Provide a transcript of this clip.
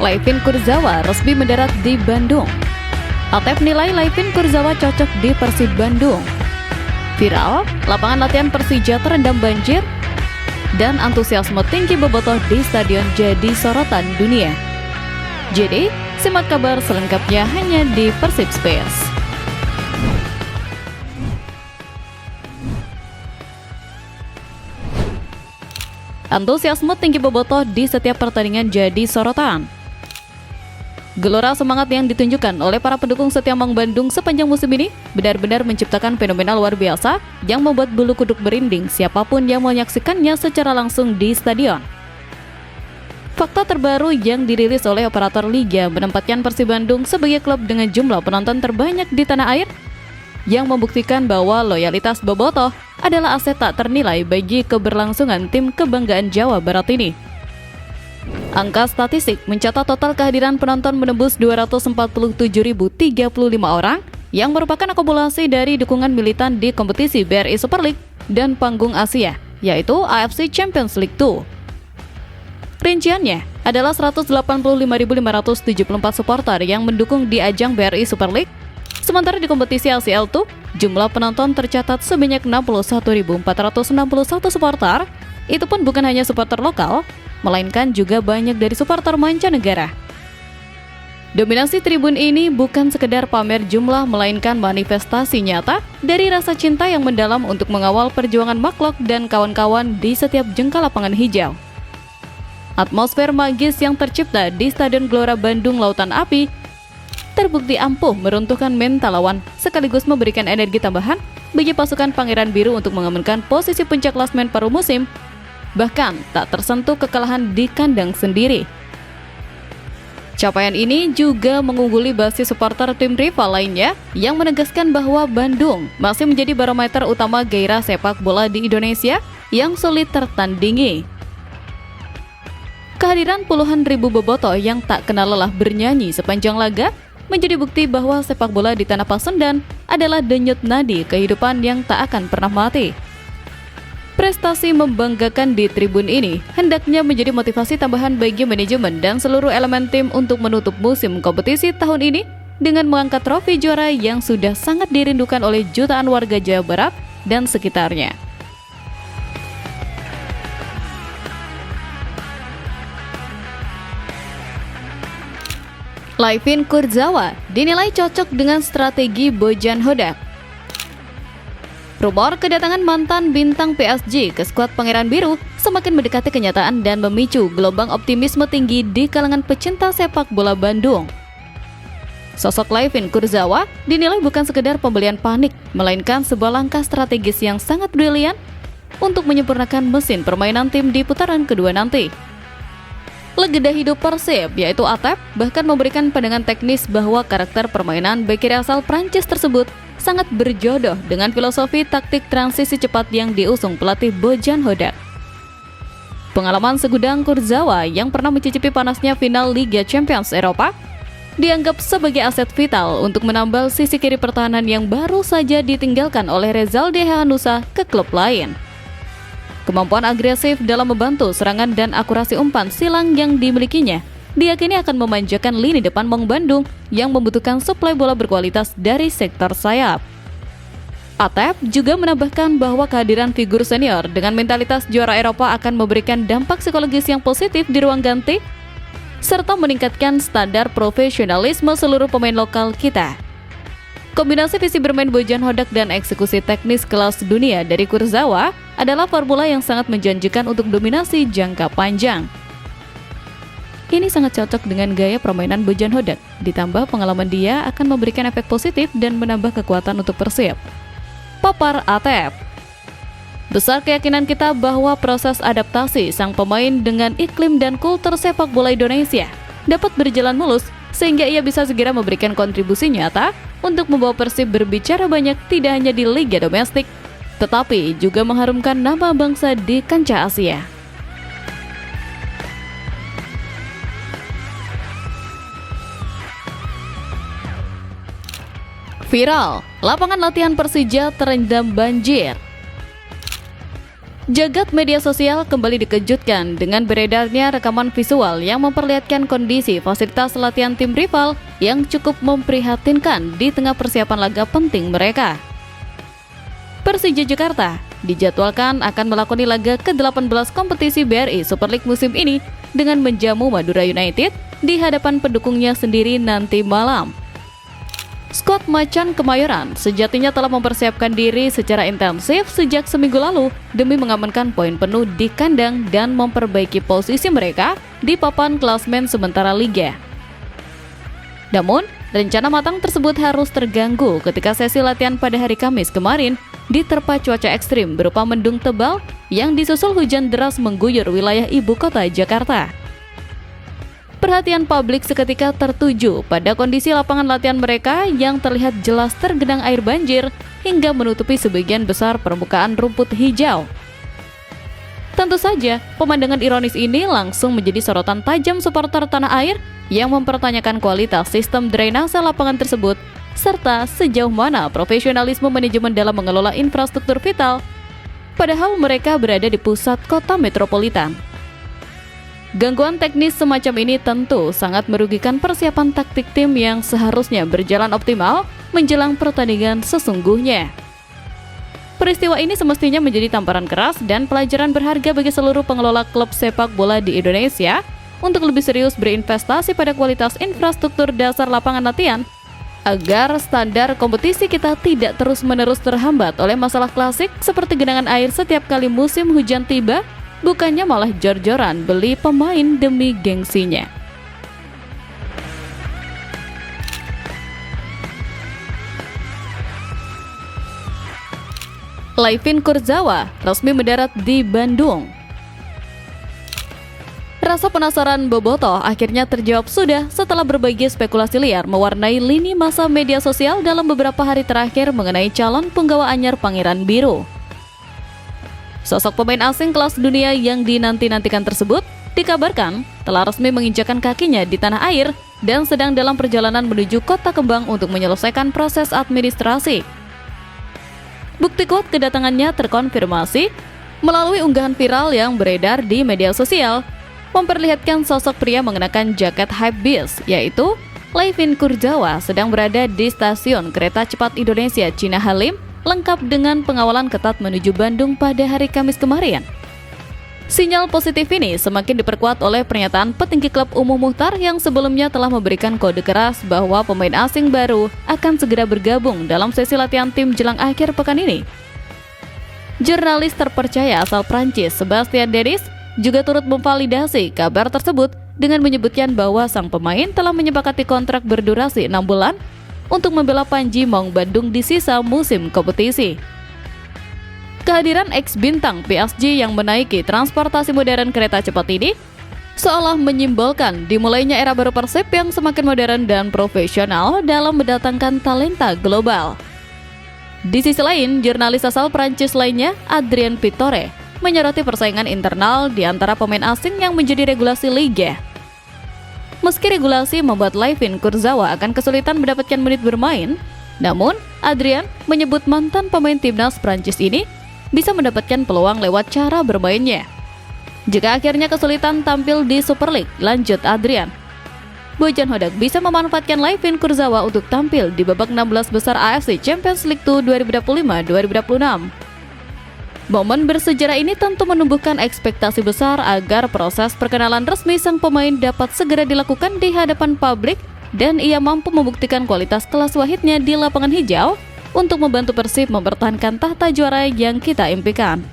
Layvin Kurzawa resmi mendarat di Bandung. Atep nilai Layvin Kurzawa cocok di Persib Bandung. Viral, lapangan latihan Persija terendam banjir, dan antusiasme tinggi bobotoh di stadion jadi sorotan dunia. Jadi, simak kabar selengkapnya hanya di Persib Space. Antusiasme tinggi bobotoh di setiap pertandingan jadi sorotan. Gelora semangat yang ditunjukkan oleh para pendukung setia Maung Bandung sepanjang musim ini benar-benar menciptakan fenomena luar biasa yang membuat bulu kuduk merinding siapapun yang menyaksikannya secara langsung di stadion. Fakta terbaru yang dirilis oleh operator liga menempatkan Persib Bandung sebagai klub dengan jumlah penonton terbanyak di tanah air, yang membuktikan bahwa loyalitas bobotoh adalah aset tak ternilai bagi keberlangsungan tim kebanggaan Jawa Barat ini. Angka statistik mencatat total kehadiran penonton menembus 247.035 orang yang merupakan akumulasi dari dukungan militan di kompetisi BRI Super League dan panggung Asia, yaitu AFC Champions League 2. Rinciannya adalah 185.574 supporter yang mendukung di ajang BRI Super League, sementara di kompetisi ACL 2, jumlah penonton tercatat sebanyak 61.461 supporter. Itu pun bukan hanya supporter lokal, melainkan juga banyak dari supporter mancanegara. Dominasi tribun ini bukan sekedar pamer jumlah, melainkan manifestasi nyata dari rasa cinta yang mendalam untuk mengawal perjuangan Mark dan kawan-kawan di setiap jengkal lapangan hijau. Atmosfer magis yang tercipta di Stadion Gelora Bandung Lautan Api terbukti ampuh meruntuhkan mental lawan, sekaligus memberikan energi tambahan bagi pasukan Pangeran Biru untuk mengamankan posisi puncak klasemen paruh musim, bahkan tak tersentuh kekalahan di kandang sendiri. Capaian ini juga mengungguli basis supporter tim rival lainnya yang menegaskan bahwa Bandung masih menjadi barometer utama gairah sepak bola di Indonesia yang sulit tertandingi. Kehadiran puluhan ribu bobotoh yang tak kenal lelah bernyanyi sepanjang laga menjadi bukti bahwa sepak bola di tanah Pasundan adalah denyut nadi kehidupan yang tak akan pernah mati. Prestasi membanggakan di tribun ini hendaknya menjadi motivasi tambahan bagi manajemen dan seluruh elemen tim untuk menutup musim kompetisi tahun ini dengan mengangkat trofi juara yang sudah sangat dirindukan oleh jutaan warga Jawa Barat dan sekitarnya. Layvin Kurzawa dinilai cocok dengan strategi Bojan Hodak. Rumor kedatangan mantan bintang PSG ke skuad Pangeran Biru semakin mendekati kenyataan dan memicu gelombang optimisme tinggi di kalangan pecinta sepak bola Bandung. Sosok Layvin Kurzawa dinilai bukan sekedar pembelian panik, melainkan sebuah langkah strategis yang sangat brilian untuk menyempurnakan mesin permainan tim di putaran kedua nanti. Legenda hidup Persib, yaitu Atep, bahkan memberikan pandangan teknis bahwa karakter permainan bek kiri asal Prancis tersebut sangat berjodoh dengan filosofi taktik transisi cepat yang diusung pelatih Bojan Hodak. Pengalaman segudang Kurzawa yang pernah mencicipi panasnya final Liga Champions Eropa dianggap sebagai aset vital untuk menambal sisi kiri pertahanan yang baru saja ditinggalkan oleh Rezaldi Hanusa ke klub lain. Kemampuan agresif dalam membantu serangan dan akurasi umpan silang yang dimilikinya diyakini akan memanjakan lini depan Maung Bandung yang membutuhkan suplai bola berkualitas dari sektor sayap. Atep juga menambahkan bahwa kehadiran figur senior dengan mentalitas juara Eropa akan memberikan dampak psikologis yang positif di ruang ganti, serta meningkatkan standar profesionalisme seluruh pemain lokal kita. Kombinasi visi bermain Bojan Hodak dan eksekusi teknis kelas dunia dari Kurzawa adalah formula yang sangat menjanjikan untuk dominasi jangka panjang. Ini sangat cocok dengan gaya permainan Bojan Hodak, ditambah pengalaman dia akan memberikan efek positif dan menambah kekuatan untuk Persib. Papar Atep. Besar keyakinan kita bahwa proses adaptasi sang pemain dengan iklim dan kultur sepak bola Indonesia dapat berjalan mulus sehingga ia bisa segera memberikan kontribusi nyata untuk membawa Persib berbicara banyak tidak hanya di liga domestik, tetapi juga mengharumkan nama bangsa di kancah Asia. Viral, lapangan latihan Persija terendam banjir. Jagat media sosial kembali dikejutkan dengan beredarnya rekaman visual yang memperlihatkan kondisi fasilitas latihan tim rival yang cukup memprihatinkan di tengah persiapan laga penting mereka. Persija Jakarta dijadwalkan akan melakoni laga ke-18 kompetisi BRI Super League musim ini dengan menjamu Madura United di hadapan pendukungnya sendiri nanti malam. Skuad Macan Kemayoran sejatinya telah mempersiapkan diri secara intensif sejak seminggu lalu demi mengamankan poin penuh di kandang dan memperbaiki posisi mereka di papan klasemen sementara liga. Namun, rencana matang tersebut harus terganggu ketika sesi latihan pada hari Kamis kemarin diterpa cuaca ekstrim berupa mendung tebal yang disusul hujan deras mengguyur wilayah ibu kota Jakarta. Perhatian publik seketika tertuju pada kondisi lapangan latihan mereka yang terlihat jelas tergenang air banjir hingga menutupi sebagian besar permukaan rumput hijau. Tentu saja, pemandangan ironis ini langsung menjadi sorotan tajam supporter tanah air yang mempertanyakan kualitas sistem drainase lapangan tersebut serta sejauh mana profesionalisme manajemen dalam mengelola infrastruktur vital, padahal mereka berada di pusat kota metropolitan. Gangguan teknis semacam ini tentu sangat merugikan persiapan taktik tim yang seharusnya berjalan optimal menjelang pertandingan sesungguhnya. Peristiwa ini semestinya menjadi tamparan keras dan pelajaran berharga bagi seluruh pengelola klub sepak bola di Indonesia untuk lebih serius berinvestasi pada kualitas infrastruktur dasar lapangan latihan agar standar kompetisi kita tidak terus-menerus terhambat oleh masalah klasik seperti genangan air setiap kali musim hujan tiba, bukannya malah jor-joran beli pemain demi gengsinya. Laifin Kurzawa resmi mendarat di Bandung. Rasa penasaran bobotoh akhirnya terjawab sudah setelah berbagai spekulasi liar mewarnai lini masa media sosial dalam beberapa hari terakhir mengenai calon penggawa anyar Pangeran Biru. Sosok pemain asing kelas dunia yang dinanti-nantikan tersebut dikabarkan telah resmi menginjakan kakinya di tanah air dan sedang dalam perjalanan menuju Kota Kembang untuk menyelesaikan proses administrasi. Bukti kuat kedatangannya terkonfirmasi melalui unggahan viral yang beredar di media sosial, memperlihatkan sosok pria mengenakan jaket hypebeast, yaitu Laifin Kurzawa sedang berada di stasiun kereta cepat Indonesia Cina Halim, lengkap dengan pengawalan ketat menuju Bandung pada hari Kamis kemarin. Sinyal positif ini semakin diperkuat oleh pernyataan petinggi klub Umuh Muchtar yang sebelumnya telah memberikan kode keras bahwa pemain asing baru akan segera bergabung dalam sesi latihan tim jelang akhir pekan ini. Jurnalis terpercaya asal Prancis Sebastien Denis juga turut memvalidasi kabar tersebut dengan menyebutkan bahwa sang pemain telah menyepakati kontrak berdurasi 6 bulan untuk membela Panji Maung Bandung di sisa musim kompetisi. Kehadiran ex-bintang PSG yang menaiki transportasi modern kereta cepat ini seolah menyimbolkan dimulainya era baru Persib yang semakin modern dan profesional dalam mendatangkan talenta global. Di sisi lain, jurnalis asal Prancis lainnya, Adrien Pitore, menyoroti persaingan internal di antara pemain asing yang menjadi regulasi liga. Meski regulasi membuat Laifin Kurzawa akan kesulitan mendapatkan menit bermain, namun Adrien menyebut mantan pemain timnas Prancis ini bisa mendapatkan peluang lewat cara bermainnya. Jika akhirnya kesulitan tampil di Super League, lanjut Adrien, Bojan Hodak bisa memanfaatkan Laifin Kurzawa untuk tampil di babak 16 besar AFC Champions League 2025-2026. Momen bersejarah ini tentu menumbuhkan ekspektasi besar agar proses perkenalan resmi sang pemain dapat segera dilakukan di hadapan publik dan ia mampu membuktikan kualitas kelas wahidnya di lapangan hijau untuk membantu Persib mempertahankan tahta juara yang kita impikan.